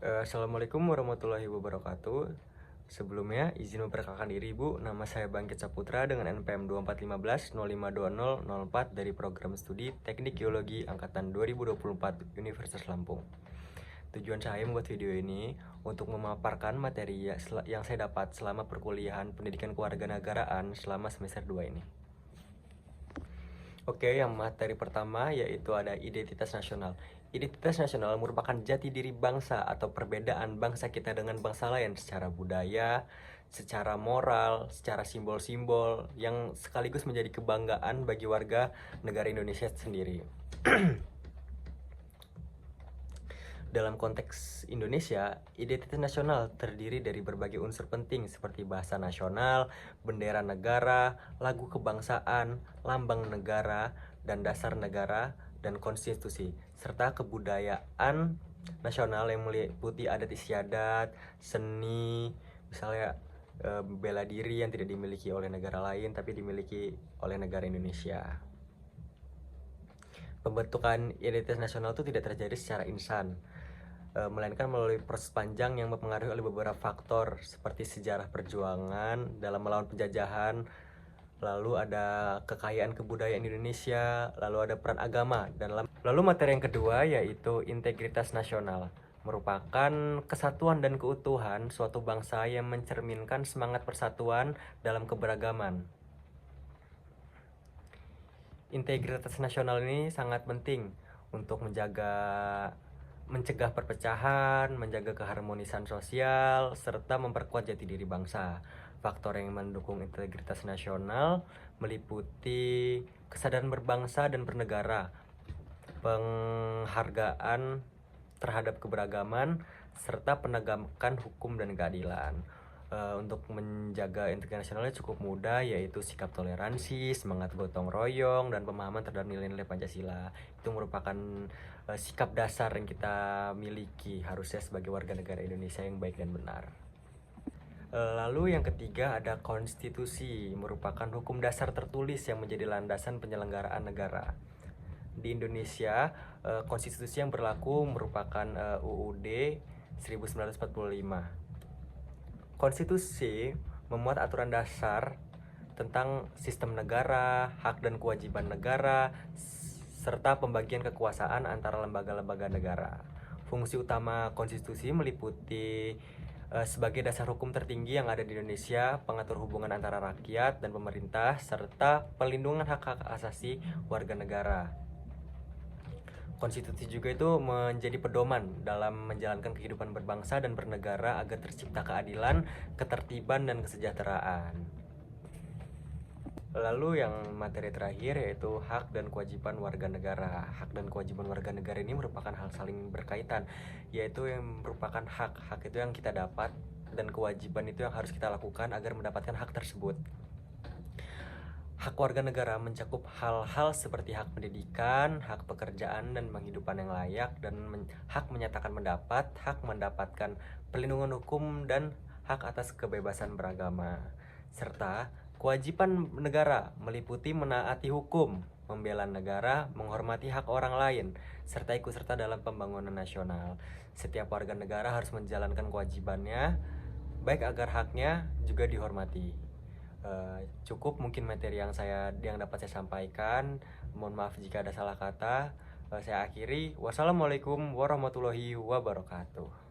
Assalamualaikum warahmatullahi wabarakatuh. Sebelumnya, izin memperkenalkan diri Ibu. Nama saya Bangkit Saputra dengan NPM 2415 052004 dari program studi Teknik Geologi Angkatan 2024 Universitas Lampung. Tujuan saya membuat video ini untuk memaparkan materi yang saya dapat selama perkuliahan pendidikan kewarganegaraan selama semester 2 ini. Oke, yang materi pertama yaitu ada identitas nasional. Identitas nasional merupakan jati diri bangsa atau perbedaan bangsa kita dengan bangsa lain secara budaya, secara moral, secara simbol-simbol yang sekaligus menjadi kebanggaan bagi warga negara Indonesia sendiri. Dalam konteks Indonesia, identitas nasional terdiri dari berbagai unsur penting seperti bahasa nasional, bendera negara, lagu kebangsaan, lambang negara, dan dasar negara, dan konstitusi, serta kebudayaan nasional yang meliputi adat istiadat, seni, misalnya bela diri yang tidak dimiliki oleh negara lain tapi dimiliki oleh negara Indonesia. Pembentukan identitas nasional itu tidak terjadi secara instan, melainkan melalui proses panjang yang mempengaruhi oleh beberapa faktor seperti sejarah perjuangan dalam melawan penjajahan, lalu ada kekayaan kebudayaan Indonesia, lalu ada peran agama, dan lalu materi yang kedua yaitu integritas nasional, merupakan kesatuan dan keutuhan suatu bangsa yang mencerminkan semangat persatuan dalam keberagaman. Integritas nasional ini sangat penting untuk mencegah perpecahan, menjaga keharmonisan sosial, serta memperkuat jati diri bangsa. Faktor yang mendukung integritas nasional meliputi kesadaran berbangsa dan bernegara, penghargaan terhadap keberagaman, serta penegakan hukum dan keadilan. Untuk menjaga integritas nasionalnya cukup mudah, yaitu sikap toleransi, semangat gotong royong, dan pemahaman terhadap nilai-nilai Pancasila. Itu merupakan sikap dasar yang kita miliki harusnya sebagai warga negara Indonesia yang baik dan benar. Lalu yang ketiga ada konstitusi, merupakan hukum dasar tertulis yang menjadi landasan penyelenggaraan negara. Di Indonesia, konstitusi yang berlaku merupakan UUD 1945. Konstitusi memuat aturan dasar tentang sistem negara, hak dan kewajiban negara, serta pembagian kekuasaan antara lembaga-lembaga negara. Fungsi utama konstitusi meliputi sebagai dasar hukum tertinggi yang ada di Indonesia, pengatur hubungan antara rakyat dan pemerintah, serta pelindungan hak-hak asasi warga negara. Konstitusi juga itu menjadi pedoman dalam menjalankan kehidupan berbangsa dan bernegara agar tercipta keadilan, ketertiban, dan kesejahteraan. Lalu yang materi terakhir yaitu hak dan kewajiban warga negara. Hak dan kewajiban warga negara ini merupakan hal saling berkaitan, yaitu yang merupakan hak. Hak itu yang kita dapat dan kewajiban itu yang harus kita lakukan agar mendapatkan hak tersebut. Hak warga negara mencakup hal-hal seperti hak pendidikan, hak pekerjaan dan penghidupan yang layak, dan hak menyatakan pendapat, hak mendapatkan perlindungan hukum, dan hak atas kebebasan beragama. Serta kewajiban negara meliputi menaati hukum, membela negara, menghormati hak orang lain, serta ikut serta dalam pembangunan nasional. Setiap warga negara harus menjalankan kewajibannya, baik agar haknya juga dihormati. Cukup mungkin materi yang dapat saya sampaikan. Mohon maaf jika ada salah kata. Saya akhiri. Wassalamualaikum warahmatullahi wabarakatuh.